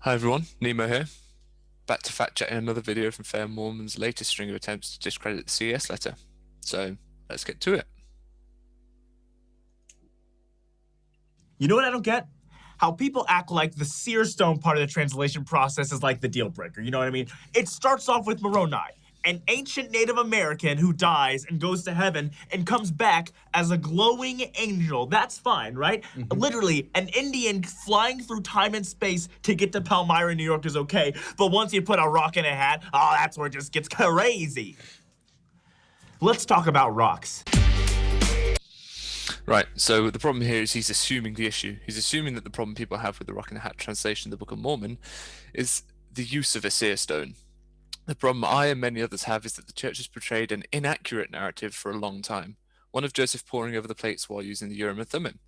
Hi everyone, Nemo here. Back to fact checking another video from Fair Mormon's latest string of attempts to discredit the CES letter. So let's get to it. You know what I don't get? How people act like the Seer Stone part of the translation process is like the deal breaker. You know what I mean? It starts off with Moroni, an ancient Native American who dies and goes to heaven and comes back as a glowing angel. That's fine, right? Literally, an Indian flying through time and space to get to Palmyra, New York is okay. But once you put a rock in a hat, oh, that's where it just gets crazy. Let's talk about rocks. Right, so the problem here is he's assuming the issue. He's assuming that the problem people have with the Rock in the Hat translation of the Book of Mormon is the use of a seer stone. The problem I and many others have is that the church has portrayed an inaccurate narrative for a long time, one of Joseph poring over the plates while using the Urim and Thummim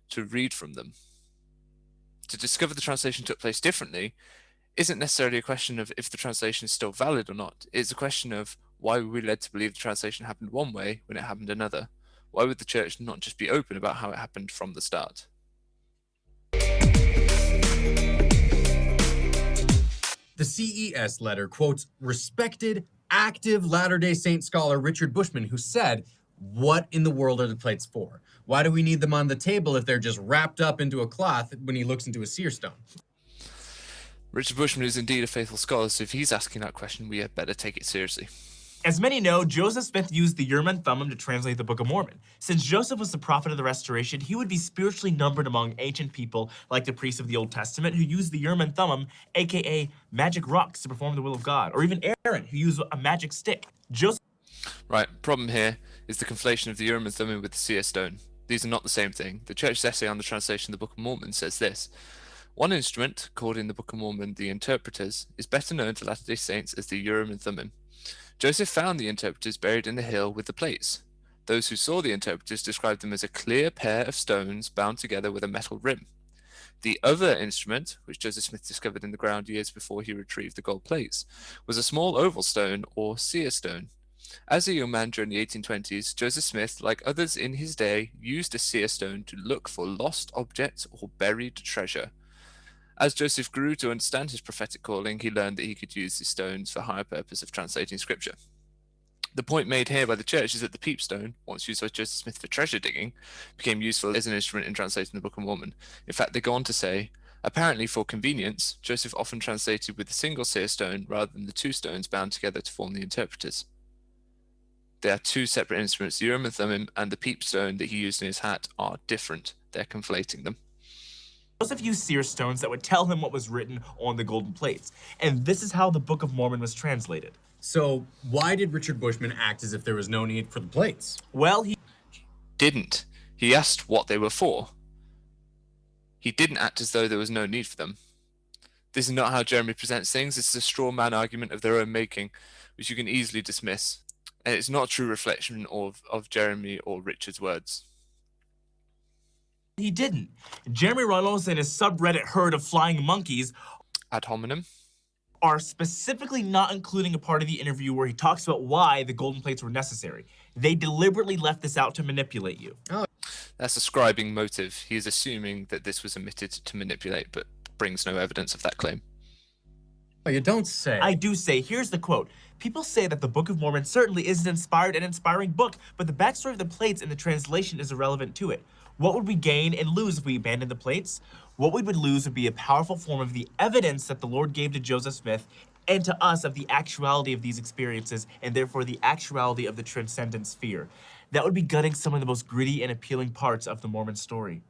to read from them. To discover the translation took place differently isn't necessarily a question of if the translation is still valid or not. It's a question of why were we led to believe the translation happened one way when it happened another? Why would the church not just be open about how it happened from the start? The CES letter quotes respected, active Latter-day Saint scholar Richard Bushman, who said, "What in the world are the plates for? Why do we need them on the table if they're just wrapped up into a cloth?" when he looks into a seer stone. Richard Bushman is indeed a faithful scholar, so if he's asking that question, we had better take it seriously. As many know, Joseph Smith used the Urim and Thummim to translate the Book of Mormon. Since Joseph was the prophet of the Restoration, he would be spiritually numbered among ancient people like the priests of the Old Testament who used the Urim and Thummim, aka magic rocks, to perform the will of God, or even Aaron, who used a magic stick. Right, problem here is the conflation of the Urim and Thummim with the seer stone. These are not the same thing. The church's essay on the translation of the Book of Mormon says this: one instrument, called in the Book of Mormon the interpreters, is better known to Latter-day Saints as the Urim and Thummim. Joseph found the interpreters buried in the hill with the plates. Those who saw the interpreters described them as a clear pair of stones bound together with a metal rim. The other instrument, which Joseph Smith discovered in the ground years before he retrieved the gold plates, was a small oval stone or seer stone. As a young man during the 1820s, Joseph Smith, like others in his day, used a seer stone to look for lost objects or buried treasure. As Joseph grew to understand his prophetic calling, he learned that he could use these stones for higher purpose of translating scripture. The point made here by the church is that the peepstone, once used by Joseph Smith for treasure digging, became useful as an instrument in translating the Book of Mormon. In fact, they go on to say, apparently for convenience, Joseph often translated with a single seer stone rather than the two stones bound together to form the interpreters. They are two separate instruments. The Urim and Thummim and the peepstone that he used in his hat are different. They're conflating them. Joseph used seer stones that would tell him what was written on the golden plates. And this is how the Book of Mormon was translated. So why did Richard Bushman act as if there was no need for the plates? Well, he didn't. He asked what they were for. He didn't act as though there was no need for them. This is not how Jeremy presents things. This is a straw man argument of their own making, which you can easily dismiss. And it's not a true reflection of Jeremy or Richard's words. He didn't. Jeremy Runnels and his subreddit herd of flying monkeys ad hominem are specifically not including a part of the interview where he talks about why the golden plates were necessary. They deliberately left this out to manipulate you. Oh. That's ascribing motive. He is assuming that this was omitted to manipulate, but brings no evidence of that claim. Oh, you don't say. I do say. Here's the quote. People say that the Book of Mormon certainly is an inspired and inspiring book, but the backstory of the plates in the translation is irrelevant to it. What would we gain and lose if we abandoned the plates? What we would lose would be a powerful form of the evidence that the Lord gave to Joseph Smith and to us of the actuality of these experiences, and therefore the actuality of the transcendent sphere. That would be gutting some of the most gritty and appealing parts of the Mormon story.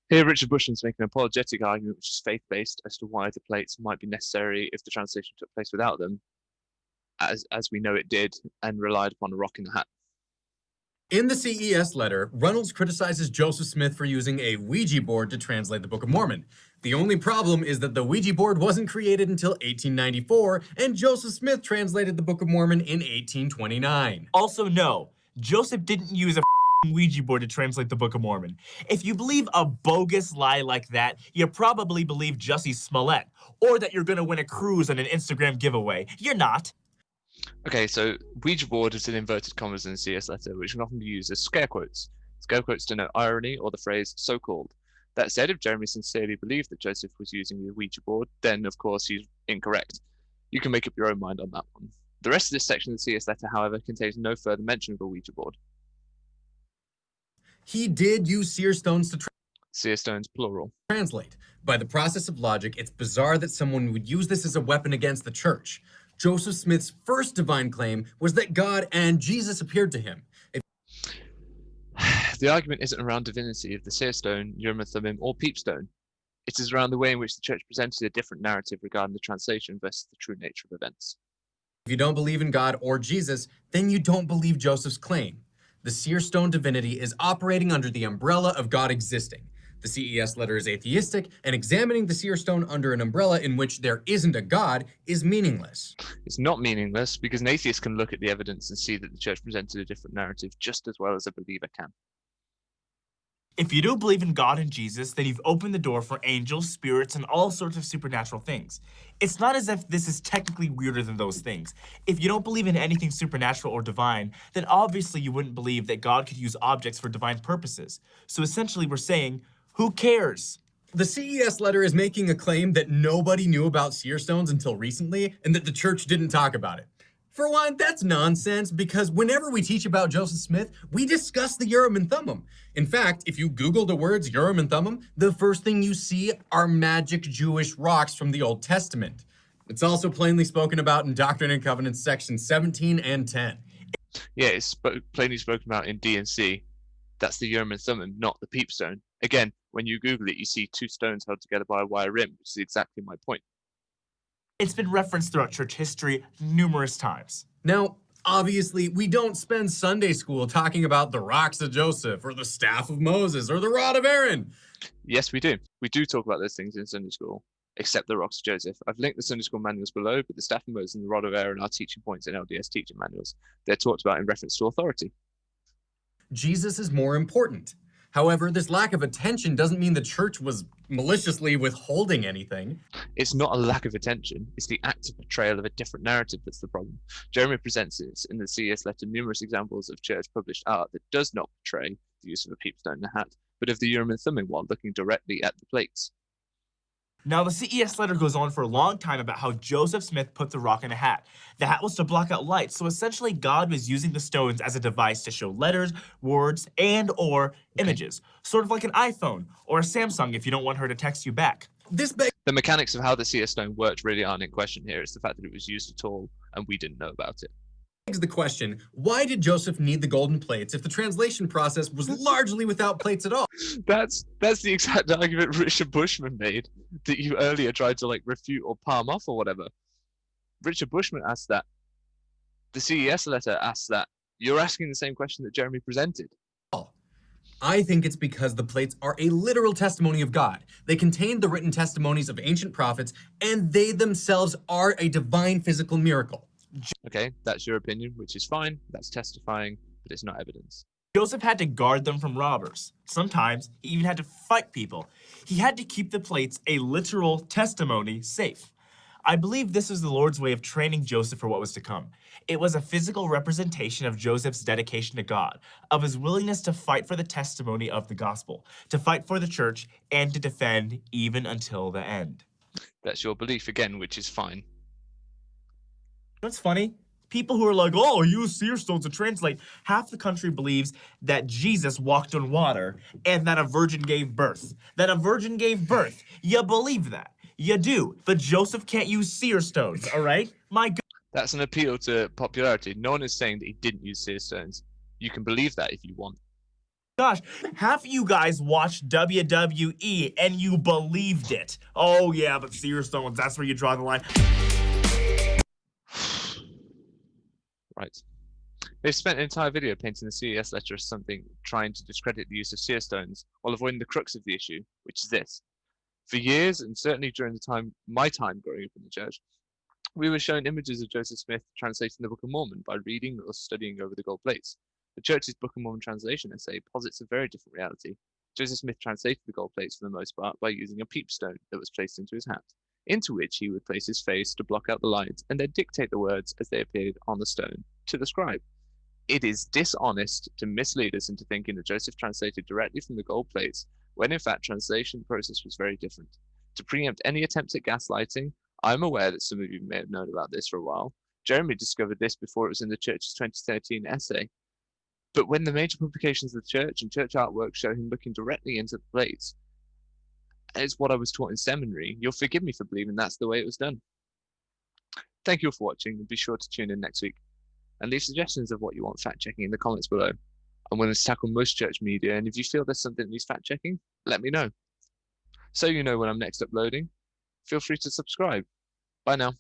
Here, Richard Bushman's making an apologetic argument, which is faith-based, as to why the plates might be necessary if the translation took place without them, as we know it did, and relied upon a rock in the hat. In the CES letter, Runnels criticizes Joseph Smith for using a Ouija board to translate the Book of Mormon. The only problem is that the Ouija board wasn't created until 1894, and Joseph Smith translated the Book of Mormon in 1829. Also, no, Joseph didn't use a Ouija board to translate the Book of Mormon. If you believe a bogus lie like that, you probably believe Jussie Smollett, or that you're gonna win a cruise on an Instagram giveaway. You're not. Okay, so Ouija board is in inverted commas in the CS letter, which can often be used as scare quotes. Scare quotes denote irony or the phrase so-called. That said, if Jeremy sincerely believed that Joseph was using the Ouija board, then of course he's incorrect. You can make up your own mind on that one. The rest of this section of the CS letter, however, contains no further mention of a Ouija board. He did use seer stones to Seer stones, plural. translate. By the process of logic, it's bizarre that someone would use this as a weapon against the church. Joseph Smith's first divine claim was that God and Jesus appeared to him. The argument isn't around divinity of the seer stone, Urim and Thummim, or peepstone. It is around the way in which the church presented a different narrative regarding the translation versus the true nature of events. If you don't believe in God or Jesus, then you don't believe Joseph's claim. The seer stone divinity is operating under the umbrella of God existing. The CES letter is atheistic, and examining the seer stone under an umbrella in which there isn't a God is meaningless. It's not meaningless because an atheist can look at the evidence and see that the church presented a different narrative just as well as a believer can. If you do believe in God and Jesus, then you've opened the door for angels, spirits, and all sorts of supernatural things. It's not as if this is technically weirder than those things. If you don't believe in anything supernatural or divine, then obviously you wouldn't believe that God could use objects for divine purposes. So essentially we're saying, who cares? The CES letter is making a claim that nobody knew about seer stones until recently, and that the church didn't talk about it. For one, that's nonsense, because whenever we teach about Joseph Smith, we discuss the Urim and Thummim. In fact, if you Google the words Urim and Thummim, the first thing you see are magic Jewish rocks from the Old Testament. It's also plainly spoken about in Doctrine and Covenants section 17 and 10. Yeah, it's plainly spoken about in D and C. That's the Urim and Thummim, not the peepstone. Again, when you Google it, you see two stones held together by a wire rim, which is exactly my point. It's been referenced throughout church history numerous times. Now, obviously, we don't spend Sunday school talking about the rocks of Joseph, or the staff of Moses, or the rod of Aaron. Yes, we do. We do talk about those things in Sunday school, except the rocks of Joseph. I've linked the Sunday school manuals below, but the staff of Moses and the rod of Aaron are teaching points in LDS teaching manuals. They're talked about in reference to authority. Jesus is more important. However, this lack of attention doesn't mean the church was maliciously withholding anything. It's not a lack of attention, it's the active portrayal of a different narrative that's the problem. Jeremy presents it in the CES letter numerous examples of church published art that does not portray the use of a peepstone in a hat, but of the Urim and Thummim while looking directly at the plates. Now, the CES letter goes on for a long time about how Joseph Smith put the rock in a hat. The hat was to block out light, so essentially God was using the stones as a device to show letters, words, and or images. Sort of like an iPhone or a Samsung if you don't want her to text you back. The mechanics of how the CS stone worked really aren't in question here. It's the fact that it was used at all and we didn't know about it. begs the question, why did Joseph need the golden plates if the translation process was largely without plates at all? That's the exact argument Richard Bushman made that you earlier tried to like refute or palm off or whatever. Richard Bushman asked that. The CES letter asked that. You're asking the same question that Jeremy presented. I think it's because the plates are a literal testimony of God. They contain the written testimonies of ancient prophets, and they themselves are a divine physical miracle. Okay, that's your opinion, which is fine. That's testifying, but it's not evidence. Joseph had to guard them from robbers. Sometimes he even had to fight people. He had to keep the plates, a literal testimony, safe. I believe this was the Lord's way of training Joseph for what was to come. It was a physical representation of Joseph's dedication to God, of his willingness to fight for the testimony of the gospel, to fight for the church, and to defend even until the end. That's your belief again, which is fine. What's funny? People who are like, oh, use seer stones to translate. Half the country believes that Jesus walked on water and that a virgin gave birth. That a virgin gave birth. You believe that. You do. But Joseph can't use seer stones, all right? My God. That's an appeal to popularity. No one is saying that he didn't use seer stones. You can believe that if you want. Gosh, half of you guys watched WWE and you believed it. Oh, yeah, but seer stones, that's where you draw the line. Right. They've spent an entire video painting the CES letter as something trying to discredit the use of seer stones while avoiding the crux of the issue, which is this. For years, and certainly during my time growing up in the church, we were shown images of Joseph Smith translating the Book of Mormon by reading or studying over the gold plates. The church's Book of Mormon Translation essay posits a very different reality. Joseph Smith translated the gold plates for the most part by using a peepstone that was placed into his hat, into which he would place his face to block out the light and then dictate the words as they appeared on the stone to the scribe. It is dishonest to mislead us into thinking that Joseph translated directly from the gold plates when in fact translation process was very different. To preempt any attempt at gaslighting, I'm aware that some of you may have known about this for a while. Jeremy discovered this before it was in the church's 2013 essay. But when the major publications of the church and church artwork show him looking directly into the plates, it's what I was taught in seminary, you'll forgive me for believing that's the way it was done. Thank you all for watching, and be sure to tune in next week. And leave suggestions of what you want fact-checking in the comments below. I'm willing to tackle most church media, and if you feel there's something that needs fact-checking, let me know. So you know when I'm next uploading, feel free to subscribe. Bye now.